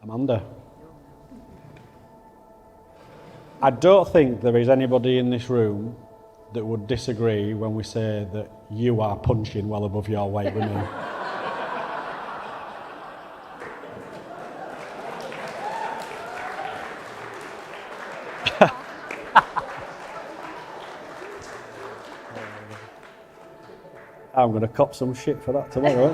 Amanda. I don't think there is anybody in this room that would disagree when we say that you are punching well above your weight, women. I'm going to cop some shit for that tomorrow.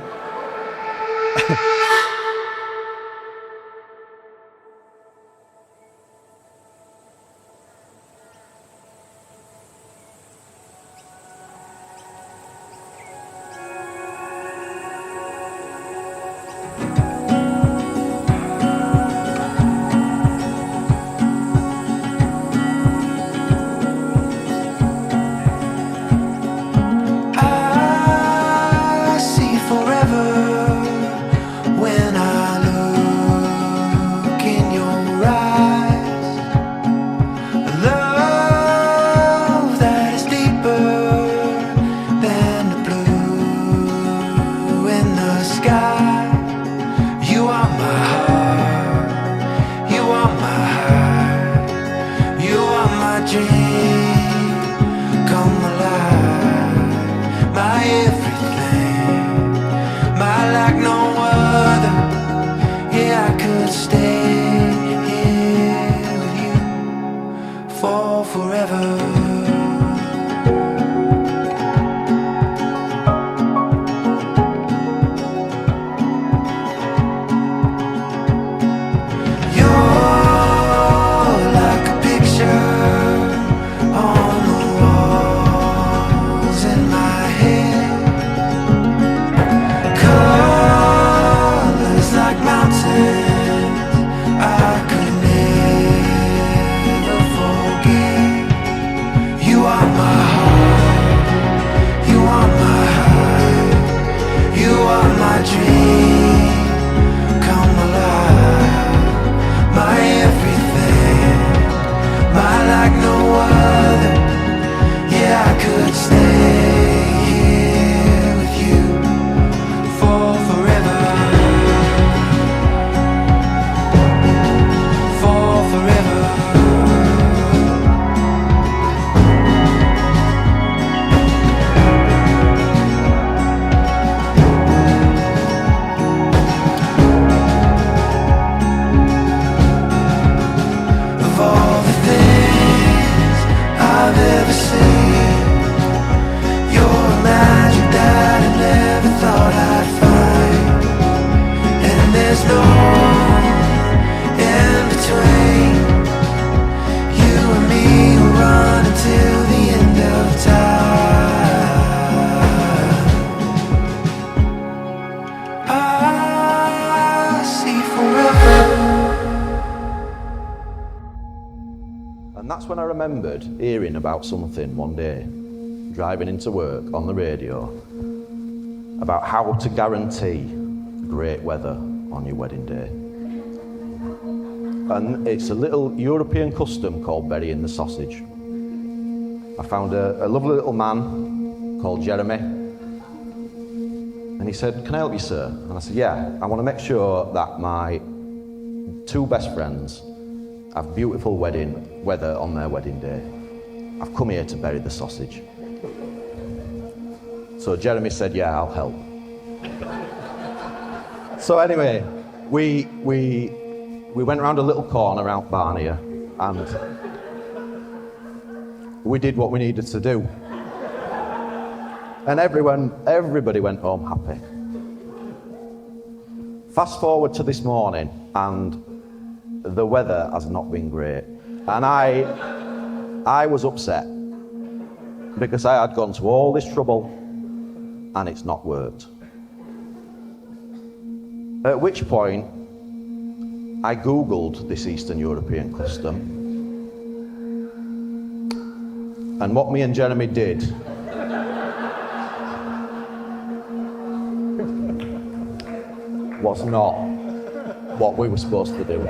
And that's when I remembered hearing about something one day, driving into work on the radio, about how to guarantee great weather on your wedding day. And it's a little European custom called burying the sausage. I found a lovely little man called Jeremy, and he said, "Can I help you, sir?" And I said, "Yeah, I want to make sure that my two best friends have beautiful wedding weather on their wedding day. I've come here to bury the sausage." So Jeremy said, "Yeah, I'll help." So anyway, we went around a little corner out Barnier, and we did what we needed to do. And everybody went home happy. Fast forward to this morning, and the weather has not been great. And I was upset because I had gone to all this trouble and it's not worked. At which point, I Googled this Eastern European custom, and what me and Jeremy did was not what we were supposed to do.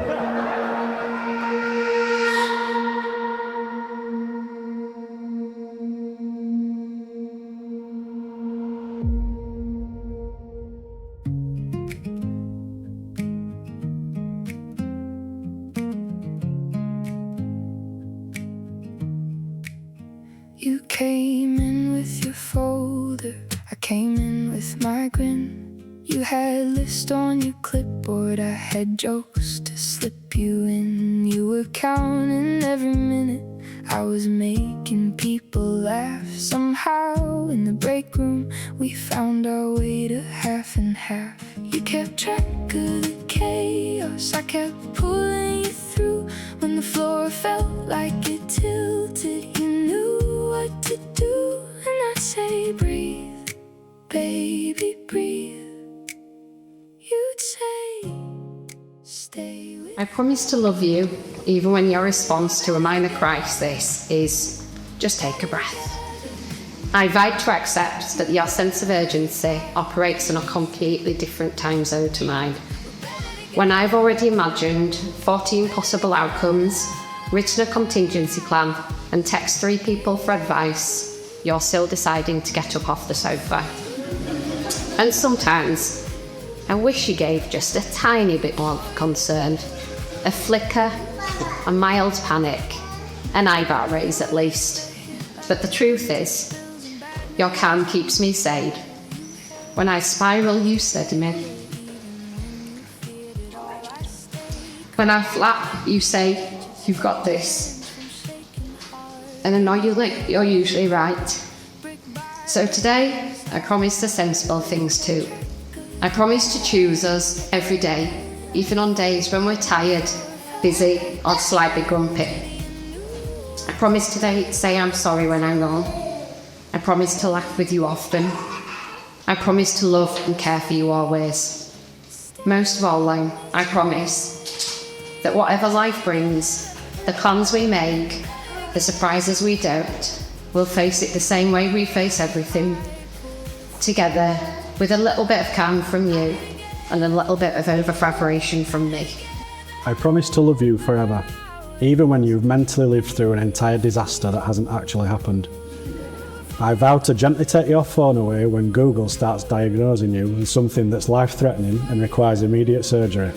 came in with my grin. You had a list on your clipboard. I had jokes to slip you in. You were counting every minute. I was making people laugh. Somehow in the break room we found our way to half and half. You kept track of the chaos. I kept pulling you through. When the floor felt like it tilted, you knew what to do. And I'd say, breathe, baby, breathe. You'd say, stay with me. I promise to love you, even when your response to a minor crisis is just take a breath. I vow to accept that your sense of urgency operates in a completely different time zone to mine. When I've already imagined 14 possible outcomes, written a contingency plan, and text 3 people for advice, you're still deciding to get up off the sofa. And sometimes, I wish you gave just a tiny bit more concern, a flicker, a mild panic, an eyebrow raise at least. But the truth is, your calm keeps me sane. When I spiral, you steady me. When I flap, you say, you've got this. And annoyingly, you're usually right. So today, I promise the sensible things too. I promise to choose us every day, even on days when we're tired, busy, or slightly grumpy. I promise today to say I'm sorry when I'm wrong. I promise to laugh with you often. I promise to love and care for you always. Most of all, though, I promise that whatever life brings, the plans we make, the surprises we don't, we'll face it the same way we face everything. Together, with a little bit of calm from you and a little bit of over-preparation from me. I promise to love you forever, even when you've mentally lived through an entire disaster that hasn't actually happened. I vow to gently take your phone away when Google starts diagnosing you as something that's life-threatening and requires immediate surgery.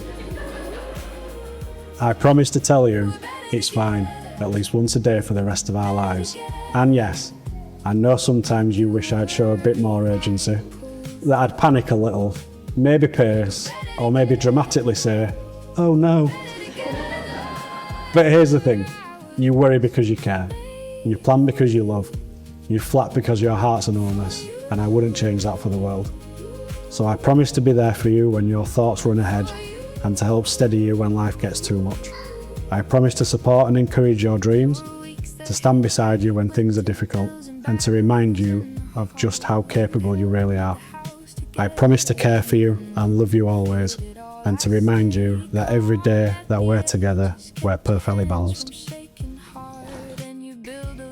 I promise to tell you it's fine, at least once a day for the rest of our lives. And yes, I know sometimes you wish I'd show a bit more urgency, that I'd panic a little, maybe pace, or maybe dramatically say, oh no. But here's the thing, you worry because you care, you plan because you love, you flap because your heart's enormous, and I wouldn't change that for the world. So I promise to be there for you when your thoughts run ahead, and to help steady you when life gets too much. I promise to support and encourage your dreams, to stand beside you when things are difficult, and to remind you of just how capable you really are. I promise to care for you and love you always, and to remind you that every day that we're together, we're perfectly balanced.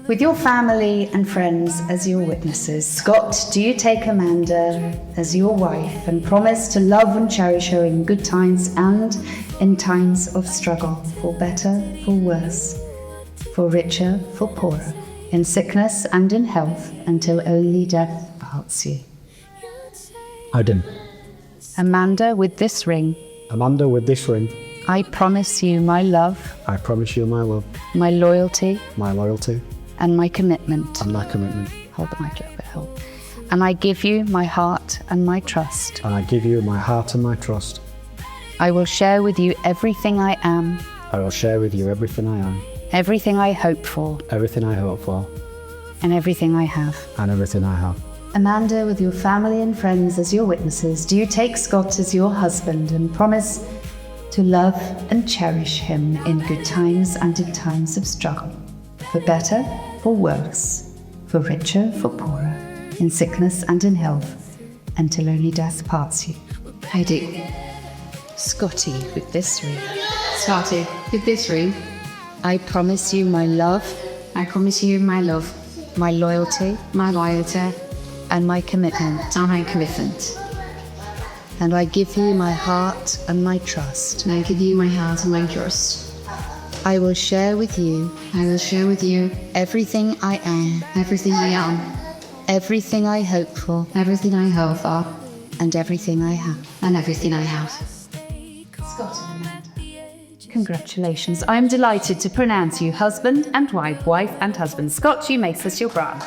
With your family and friends as your witnesses, Scott, do you take Amanda as your wife and promise to love and cherish her in good times and in times of struggle, for better, for worse, for richer, for poorer, in sickness and in health, until only death parts you? I do. Amanda, with this ring, Amanda, with this ring, I promise you my love, I promise you my love, my loyalty, and my commitment. my commitment. Hold the mic a little bit, hold. And I give you my heart and my trust. And I give you my heart and my trust. I will share with you everything I am, I will share with you everything I am, everything I hope for, everything I hope for, and everything I have. and everything I have. Amanda, with your family and friends as your witnesses, do you take Scott as your husband and promise to love and cherish him in good times and in times of struggle, for better, for worse, for richer, for poorer, in sickness and in health, until only death parts you? I do. Scotty, with this ring, Scotty, with this ring, I promise you my love, I promise you my love, my loyalty, and my commitment. and my commitment. And I give you my heart and my trust. And I give you my heart and my trust. I will share with you I will share with you everything I am, everything I am, everything I hope for, everything I hope for, and everything I have. and everything I have. Scott and Amanda. Congratulations. I'm delighted to pronounce you husband and wife, wife and husband. Scott, you make us your bride.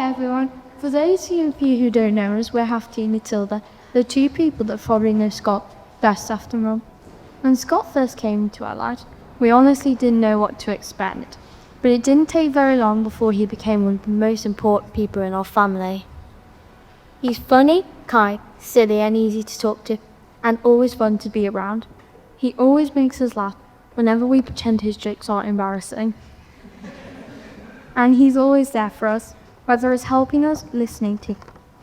Hi everyone. For those of you who don't know us, we're Hafty and Matilda, the two people that probably know Scott best after Mum. When Scott first came into our lives, we honestly didn't know what to expect, but it didn't take very long before he became one of the most important people in our family. He's funny, kind, silly and easy to talk to, and always fun to be around. He always makes us laugh whenever we pretend his jokes aren't embarrassing. And he's always there for us, whether it's helping us, listening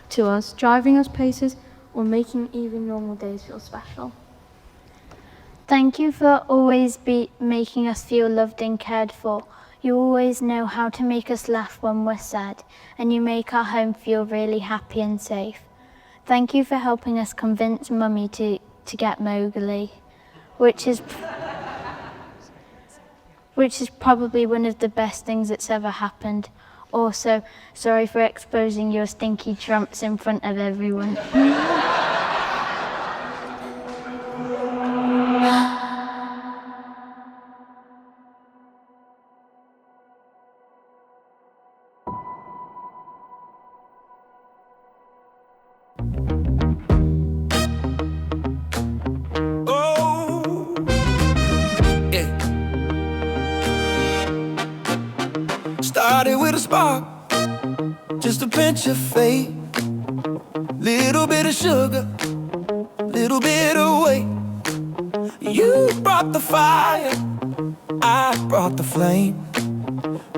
to us, driving us places, or making even normal days feel special. Thank you for always making us feel loved and cared for. You always know how to make us laugh when we're sad, and you make our home feel really happy and safe. Thank you for helping us convince Mummy to get Mowgli, which is probably one of the best things that's ever happened. Also, sorry for exposing your stinky trumps in front of everyone. Started with a spark, just a pinch of fate. Little bit of sugar, little bit of weight. You brought the fire, I brought the flame.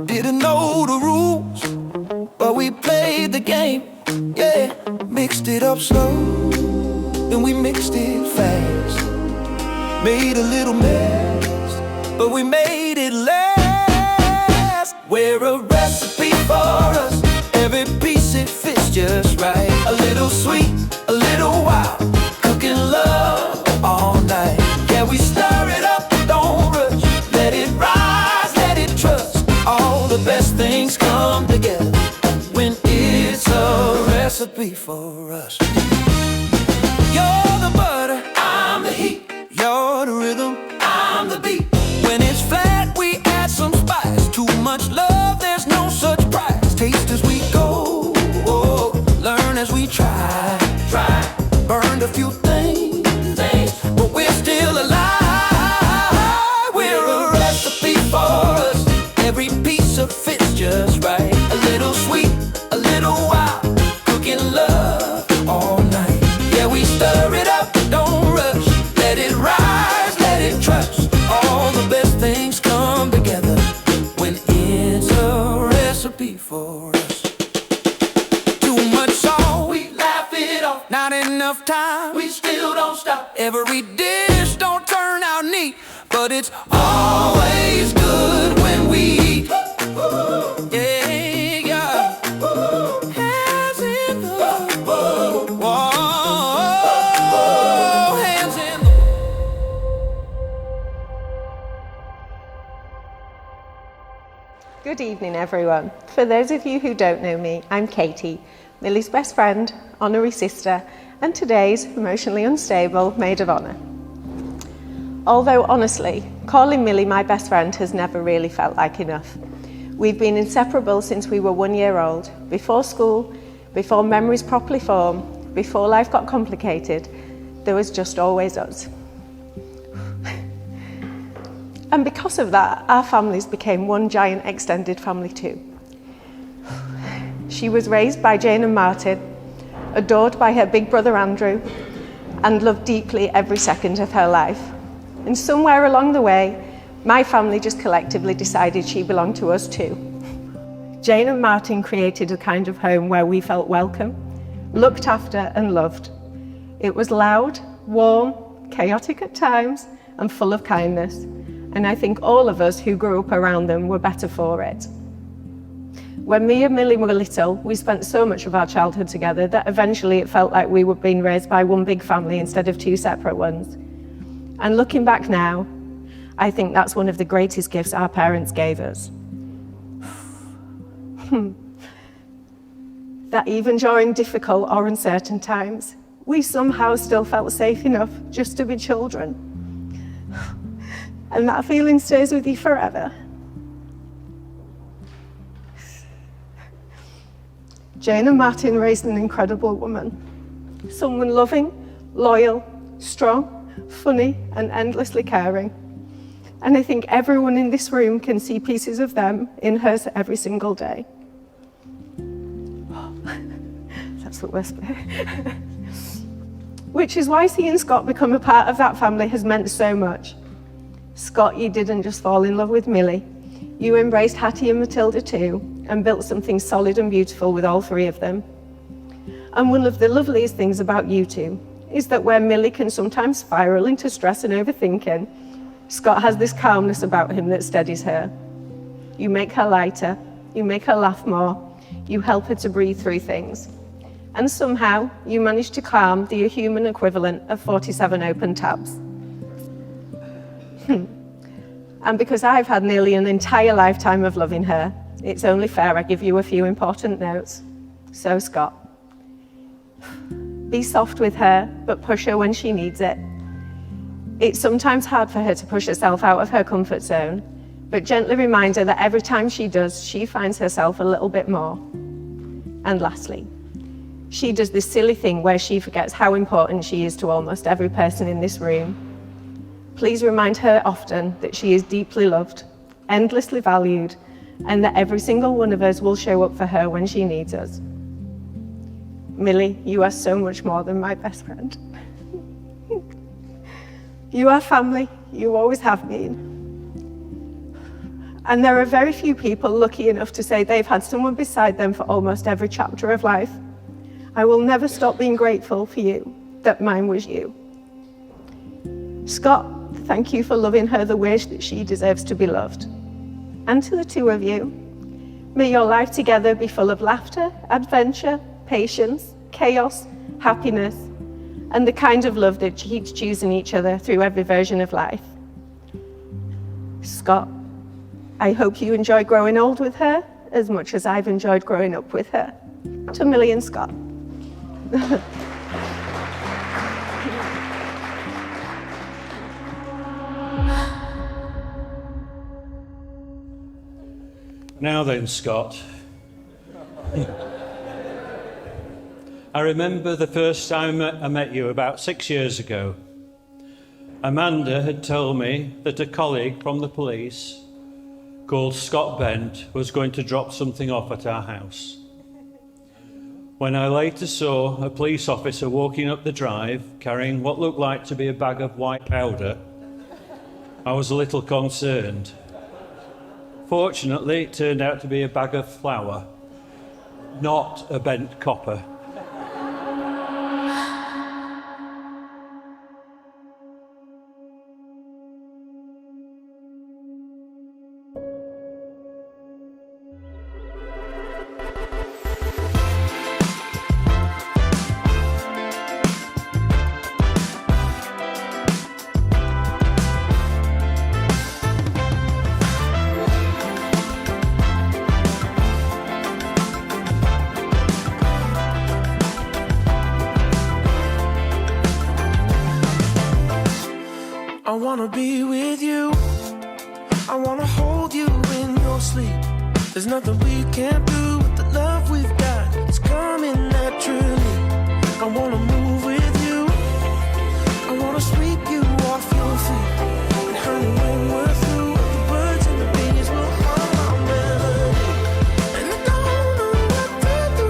Didn't know the rules, but we played the game. Yeah, mixed it up slow, then we mixed it fast. Made a little mess, but we made it last. We're a recipe for us, every piece it fits just right. A little sweet, a little wild, cooking love all night. Yeah, we stir it up, don't rush, let it rise, let it trust. All the best things come together when it's a recipe for us. You're the butter, I'm the heat. You're the rhythm, I'm the beat. When it's flat, we add some spice. Too much love, there's no such prize. Taste as we go, learn as we try. Burned a few things, but we're still alive. We're a recipe for us, every piece of fits just right. A little sweet, a little wild, cooking love all night. Yeah, we stir it up, don't rush, let it rise, let it trust. All the best things come together when it's a recipe for us. Too much salt, we laugh it off. Not enough time, we still don't stop. Every dish don't turn out neat, but it's always good when we eat. Yeah. Hands in the whoa, hands in the. Good evening, everyone. For those of you who don't know me, I'm Katie, Millie's best friend, honorary sister, and today's emotionally unstable maid of honor. Although honestly, calling Millie my best friend has never really felt like enough. We've been inseparable since we were 1 year old, before school, before memories properly form, before life got complicated. There was just always us. And because of that, our families became one giant extended family too. She was raised by Jane and Martin, adored by her big brother Andrew, and loved deeply every second of her life. And somewhere along the way, my family just collectively decided she belonged to us too. Jane and Martin created a kind of home where we felt welcome, looked after and loved. It was loud, warm, chaotic at times, and full of kindness. And I think all of us who grew up around them were better for it. When me and Millie were little, we spent so much of our childhood together that eventually it felt like we were being raised by one big family instead of two separate ones. And looking back now, I think that's one of the greatest gifts our parents gave us. That even during difficult or uncertain times, we somehow still felt safe enough just to be children. And that feeling stays with you forever. Jane and Martin raised an incredible woman. Someone loving, loyal, strong, funny, and endlessly caring. And I think everyone in this room can see pieces of them in her every single day. That's the worst bit. Which is why seeing Scott become a part of that family has meant so much. Scott, you didn't just fall in love with Millie. You embraced Hattie and Matilda too, and built something solid and beautiful with all three of them. And one of the loveliest things about you two is that where Millie can sometimes spiral into stress and overthinking, Scott has this calmness about him that steadies her. You make her lighter, you make her laugh more, you help her to breathe through things. And somehow, you manage to calm the human equivalent of 47 open tabs. And because I've had nearly an entire lifetime of loving her, it's only fair I give you a few important notes. So, Scott, be soft with her, but push her when she needs it. It's sometimes hard for her to push herself out of her comfort zone, but gently remind her that every time she does, she finds herself a little bit more. And lastly, she does this silly thing where she forgets how important she is to almost every person in this room. Please remind her often that she is deeply loved, endlessly valued, and that every single one of us will show up for her when she needs us. Millie, you are so much more than my best friend. You are family, you always have been. And there are very few people lucky enough to say they've had someone beside them for almost every chapter of life. I will never stop being grateful for you, that mine was you. Scott, thank you for loving her the way that she deserves to be loved. And to the two of you, may your life together be full of laughter, adventure, patience, chaos, happiness, and the kind of love that keeps choosing each other through every version of life. Scott, I hope you enjoy growing old with her as much as I've enjoyed growing up with her. To Millie and Scott. Now then, Scott. I remember the first time I met you about 6 years ago. Amanda had told me that a colleague from the police called Scott Bent was going to drop something off at our house. When I later saw a police officer walking up the drive carrying what looked like to be a bag of white powder, I was a little concerned. Fortunately, it turned out to be a bag of flour, not a bent copper. I wanna be with you. I wanna hold you in your sleep. There's nothing we can't do with the love we've got. It's coming naturally. I wanna move with you. I wanna sweep you off your feet. And honey, when we're through, the birds and the bees will hum our melody. And I don't know what to do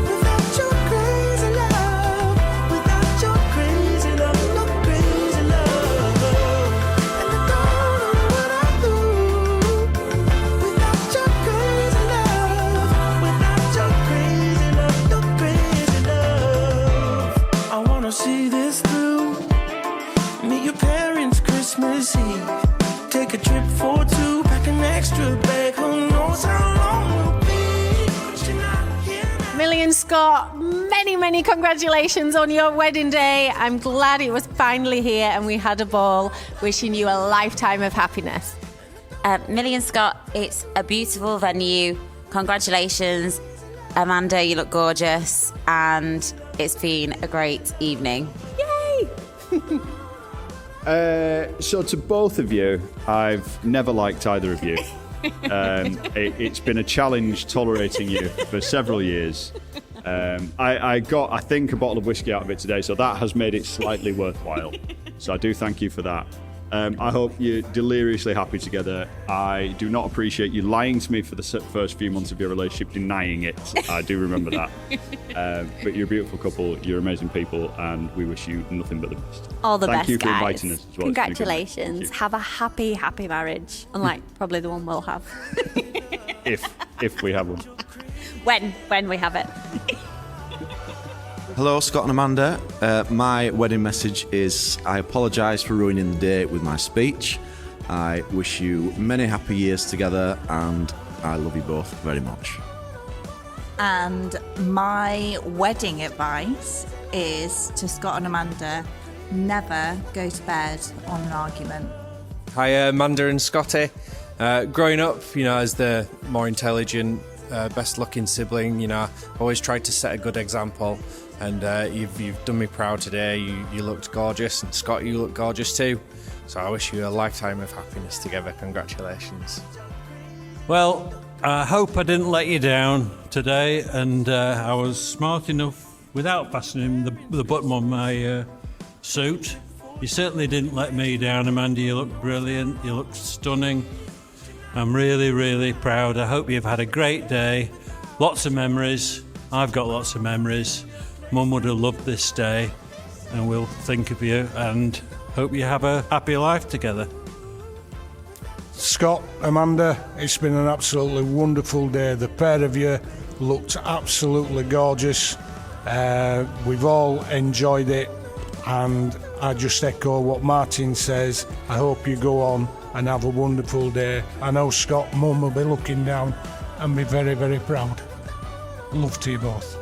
without your crazy love. Without your crazy love, no crazy love. And I don't know what I do without your crazy love. Without your crazy love, no crazy love. I wanna see this through. Meet your parents Christmas Eve. Take a trip for two, pack an extra bag. Who knows how long we'll be? But you're not here now. Millie and Scott, many congratulations on your wedding day. I'm glad it was finally here and we had a ball. Wishing you a lifetime of happiness. Millie and Scott, it's a beautiful venue. Congratulations. Amanda, you look gorgeous. And it's been a great evening. Yay! So to both of you, I've never liked either of you. It's been a challenge tolerating you for several years. I got, I think, a bottle of whiskey out of it today, so that has made it slightly worthwhile. So I do thank you for that. I hope you're deliriously happy together. I do not appreciate you lying to me for the first few months of your relationship, denying it. I do remember that. But you're a beautiful couple, you're amazing people, and we wish you nothing but the best. All the best, Thank you for guys. inviting us as well. Congratulations. Have a happy, happy marriage. Unlike probably the one we'll have. If we have one. When we have it. Hello, Scott and Amanda. My wedding message is I apologise for ruining the day with my speech. I wish you many happy years together, and I love you both very much. And my wedding advice is to Scott and Amanda, never go to bed on an argument. Hi, Amanda and Scotty. Growing up, as the more intelligent, best-looking sibling, I always tried to set a good example. And you've done me proud today. You looked gorgeous, and Scott, you look gorgeous too. So I wish you a lifetime of happiness together. Congratulations. Well, I hope I didn't let you down today, and I was smart enough, without fastening the button on my suit. You certainly didn't let me down, Amanda. You look brilliant. You look stunning. I'm really, really proud. I hope you've had a great day. Lots of memories. I've got lots of memories. Mum would have loved this day, and we'll think of you and hope you have a happy life together. Scott, Amanda, it's been an absolutely wonderful day. The pair of you looked absolutely gorgeous. We've all enjoyed it, and I just echo what Martin says. I hope you go on and have a wonderful day. I know Scott, Mum will be looking down and be very, very proud. Love to you both.